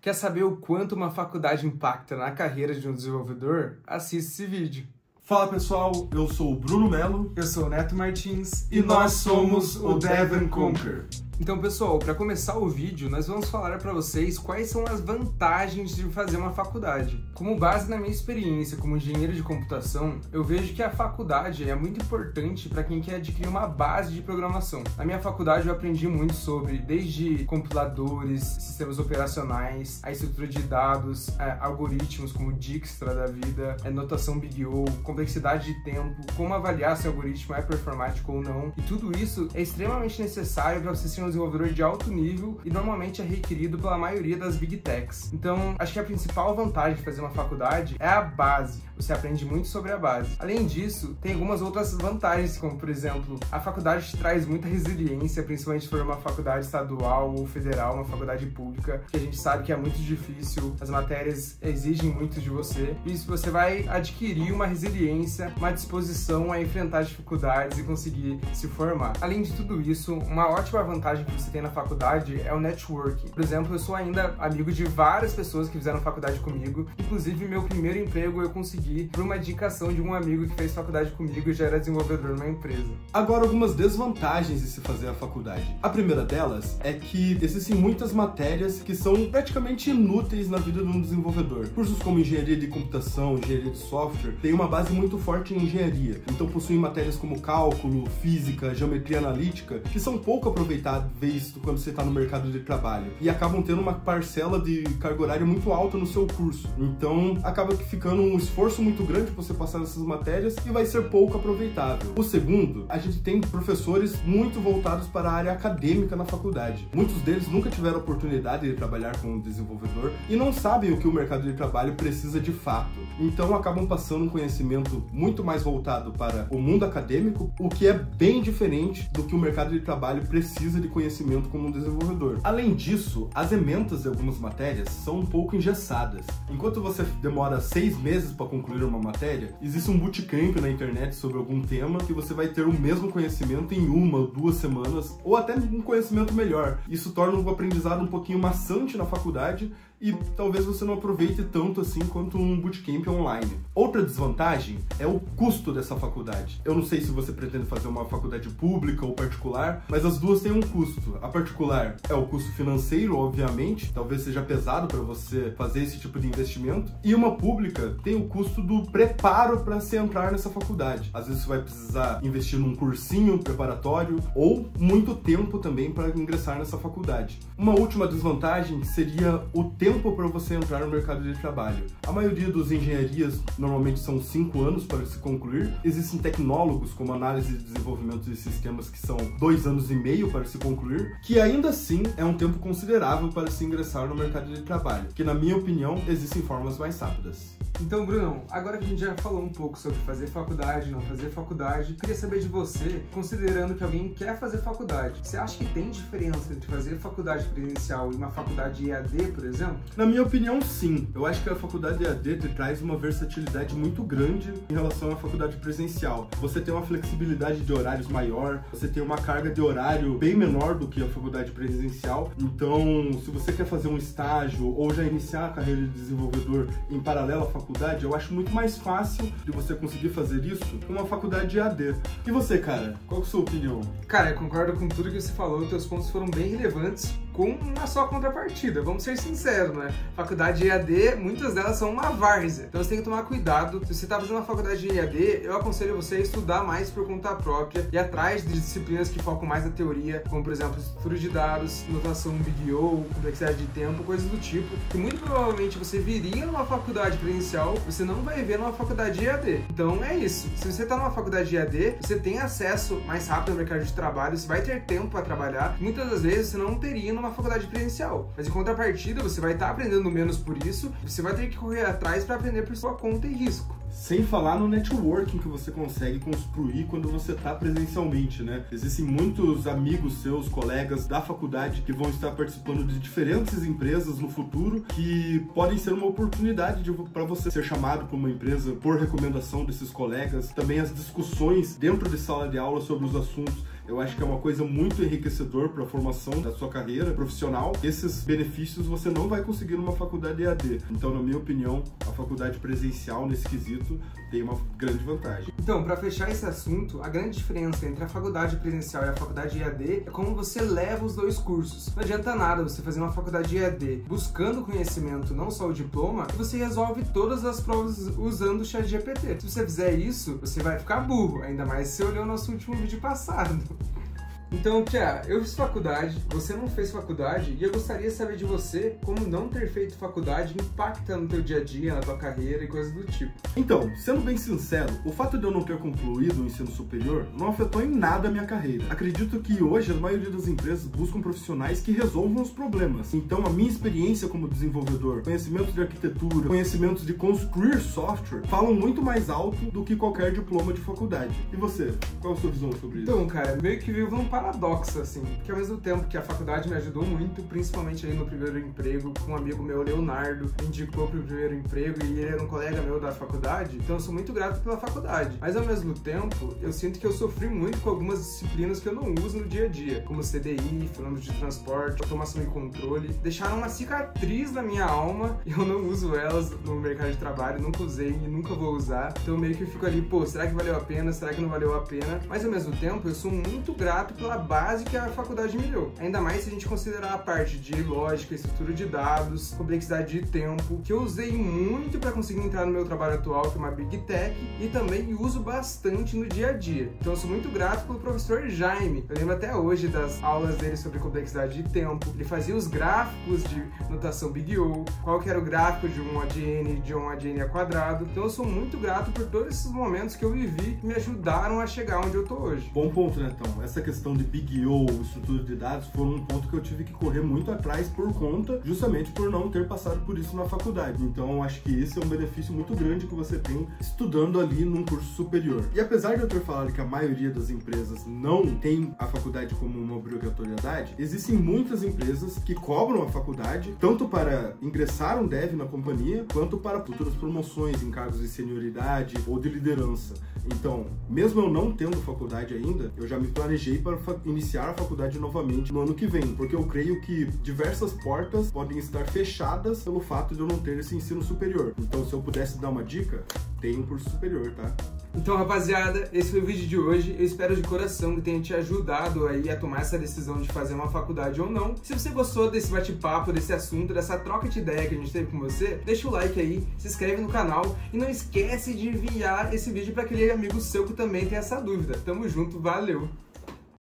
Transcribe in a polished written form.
Quer saber o quanto uma faculdade impacta na carreira de um desenvolvedor? Assista esse vídeo. Fala pessoal, eu sou o Bruno Melo. Eu sou o Neto Martins e nós somos o Dev & Conquer. Então pessoal, para começar o vídeo, nós vamos falar para vocês quais são as vantagens de fazer uma faculdade. Como base na minha experiência como engenheiro de computação, eu vejo que a faculdade é muito importante para quem quer adquirir uma base de programação. Na minha faculdade eu aprendi muito sobre desde compiladores, sistemas operacionais, a estrutura de dados, algoritmos como Dijkstra da vida, notação Big O, complexidade de tempo, como avaliar se o algoritmo é performático ou não. E tudo isso é extremamente necessário para você ser um desenvolvedor de alto nível e normalmente é requerido pela maioria das Big Techs. Então, acho que a principal vantagem de fazer uma faculdade é a base. Você aprende muito sobre a base. Além disso, tem algumas outras vantagens, como por exemplo, a faculdade te traz muita resiliência, principalmente se for uma faculdade estadual ou federal, uma faculdade pública, que a gente sabe que é muito difícil, as matérias exigem muito de você, e isso você vai adquirir uma resiliência, uma disposição a enfrentar dificuldades e conseguir se formar. Além de tudo isso, uma ótima vantagem que você tem na faculdade é o networking. Por exemplo, eu sou ainda amigo de várias pessoas que fizeram faculdade comigo, inclusive meu primeiro emprego eu consegui por uma indicação de um amigo que fez faculdade comigo e já era desenvolvedor numa empresa. Agora, algumas desvantagens de se fazer a faculdade. A primeira delas é que existem muitas matérias que são praticamente inúteis na vida de um desenvolvedor. Cursos como engenharia de computação, engenharia de software, têm uma base muito forte em engenharia, então possuem matérias como cálculo, física, geometria analítica, que são pouco aproveitadas quando você está no mercado de trabalho e acabam tendo uma parcela de carga horária muito alta no seu curso. Então acaba ficando um esforço muito grande para você passar nessas matérias e vai ser pouco aproveitável. O segundo, a gente tem professores muito voltados para a área acadêmica na faculdade. Muitos deles nunca tiveram a oportunidade de trabalhar como desenvolvedor e não sabem o que o mercado de trabalho precisa de fato. Então acabam passando um conhecimento muito mais voltado para o mundo acadêmico, o que é bem diferente do que o mercado de trabalho precisa de conhecimento como um desenvolvedor. Além disso, as ementas de algumas matérias são um pouco engessadas. Enquanto você demora 6 meses para concluir uma matéria, existe um bootcamp na internet sobre algum tema que você vai ter o mesmo conhecimento em 1 ou 2 semanas, ou até um conhecimento melhor. Isso torna o aprendizado um pouquinho maçante na faculdade e talvez você não aproveite tanto assim quanto um bootcamp online. Outra desvantagem é o custo dessa faculdade. Eu não sei se você pretende fazer uma faculdade pública ou particular, mas as duas têm um custo. A particular é o custo financeiro, obviamente, talvez seja pesado para você fazer esse tipo de investimento, e uma pública tem o custo do preparo para se entrar nessa faculdade. Às vezes você vai precisar investir num cursinho preparatório ou muito tempo também para ingressar nessa faculdade. Uma última desvantagem seria o tempo para você entrar no mercado de trabalho. A maioria das engenharias normalmente são 5 anos para se concluir. Existem tecnólogos como análise e desenvolvimento de sistemas que são 2 anos e meio para se concluir, que ainda assim é um tempo considerável para se ingressar no mercado de trabalho, que na minha opinião existem formas mais rápidas. Então, Brunão, agora que a gente já falou um pouco sobre fazer faculdade, não fazer faculdade, eu queria saber de você, considerando que alguém quer fazer faculdade, você acha que tem diferença entre fazer faculdade presencial e uma faculdade EAD, por exemplo? Na minha opinião, sim. Eu acho que a faculdade EAD te traz uma versatilidade muito grande em relação à faculdade presencial. Você tem uma flexibilidade de horários maior, você tem uma carga de horário bem menor do que a faculdade presencial. Então, se você quer fazer um estágio ou já iniciar a carreira de desenvolvedor em paralelo à faculdade, eu acho muito mais fácil de você conseguir fazer isso com uma faculdade EAD. E você, cara? Qual é a sua opinião? Cara, eu concordo com tudo que você falou, os teus pontos foram bem relevantes, com uma só contrapartida, vamos ser sinceros, né? Faculdade EAD, muitas delas são uma várzea, então você tem que tomar cuidado. Se você está fazendo uma faculdade de EAD, eu aconselho você a estudar mais por conta própria e atrás de disciplinas que focam mais na teoria, como por exemplo, estrutura de dados, notação Big O, complexidade de tempo, coisas do tipo, que muito provavelmente você viria numa faculdade presencial, você não vai ver numa faculdade de EAD. Então é isso, se você está numa faculdade de EAD, você tem acesso mais rápido ao mercado de trabalho, você vai ter tempo para trabalhar, muitas das vezes você não teria numa faculdade presencial, mas em contrapartida você vai estar aprendendo menos por isso, você vai ter que correr atrás para aprender por sua conta e risco. Sem falar no networking que você consegue construir quando você está presencialmente, né? Existem muitos amigos seus, colegas da faculdade que vão estar participando de diferentes empresas no futuro que podem ser uma oportunidade para você ser chamado por uma empresa por recomendação desses colegas. Também as discussões dentro de sala de aula sobre os assuntos Eu acho que é uma coisa muito enriquecedora para a formação da sua carreira profissional. Esses benefícios você não vai conseguir numa faculdade EAD. Então, na minha opinião, a faculdade presencial nesse quesito tem uma grande vantagem. Então, para fechar esse assunto, a grande diferença entre a faculdade presencial e a faculdade EAD é como você leva os dois cursos. Não adianta nada você fazer uma faculdade EAD buscando conhecimento, não só o diploma, e você resolve todas as provas usando o ChatGPT. Se você fizer isso, você vai ficar burro, ainda mais se você olhou o nosso último vídeo passado. Então, Tia, eu fiz faculdade, você não fez faculdade, e eu gostaria de saber de você como não ter feito faculdade impacta no teu dia a dia, na tua carreira e coisas do tipo. Então, sendo bem sincero, o fato de eu não ter concluído o ensino superior não afetou em nada a minha carreira. Acredito que hoje a maioria das empresas buscam profissionais que resolvam os problemas. Então, a minha experiência como desenvolvedor, conhecimentos de arquitetura, conhecimentos de construir software, falam muito mais alto do que qualquer diploma de faculdade. E você? Qual a sua visão sobre isso? Então, cara, meio que vivo um paradoxo, assim, porque ao mesmo tempo que a faculdade me ajudou muito, principalmente aí no primeiro emprego, um amigo meu, Leonardo, me indicou pro primeiro emprego e ele era um colega meu da faculdade, então eu sou muito grato pela faculdade. Mas ao mesmo tempo, eu sinto que eu sofri muito com algumas disciplinas que eu não uso no dia a dia, como CDI, falando de transporte, automação e controle, deixaram uma cicatriz na minha alma e eu não uso elas no mercado de trabalho, nunca usei e nunca vou usar, então meio que eu fico ali, pô, será que valeu a pena, será que não valeu a pena? Mas ao mesmo tempo, eu sou muito grato pela base que a faculdade me deu. Ainda mais se a gente considerar a parte de lógica, estrutura de dados, complexidade de tempo, que eu usei muito para conseguir entrar no meu trabalho atual, que é uma Big Tech, e também uso bastante no dia a dia. Então eu sou muito grato pelo professor Jaime. Eu lembro até hoje das aulas dele sobre complexidade de tempo. Ele fazia os gráficos de notação Big O, qual que era o gráfico de um ADN a quadrado. Então eu sou muito grato por todos esses momentos que eu vivi que me ajudaram a chegar onde eu tô hoje. Bom ponto, né, então? Essa questão de Big O, estrutura de dados, foi um ponto que eu tive que correr muito atrás por conta, justamente por não ter passado por isso na faculdade. Então, eu acho que esse é um benefício muito grande que você tem estudando ali num curso superior. E apesar de eu ter falado que a maioria das empresas não tem a faculdade como uma obrigatoriedade, existem muitas empresas que cobram a faculdade, tanto para ingressar um dev na companhia, quanto para futuras promoções em cargos de senioridade ou de liderança. Então, mesmo eu não tendo faculdade ainda, eu já me planejei para iniciar a faculdade novamente no ano que vem, porque eu creio que diversas portas podem estar fechadas pelo fato de eu não ter esse ensino superior. Então, se eu pudesse dar uma dica, tem um curso superior, tá? Então, rapaziada, esse foi o vídeo de hoje. Eu espero de coração que tenha te ajudado aí a tomar essa decisão de fazer uma faculdade ou não. Se você gostou desse bate-papo, desse assunto, dessa troca de ideia que a gente teve com você, deixa o like aí, se inscreve no canal e não esquece de enviar esse vídeo para aquele amigo seu que também tem essa dúvida. Tamo junto, valeu!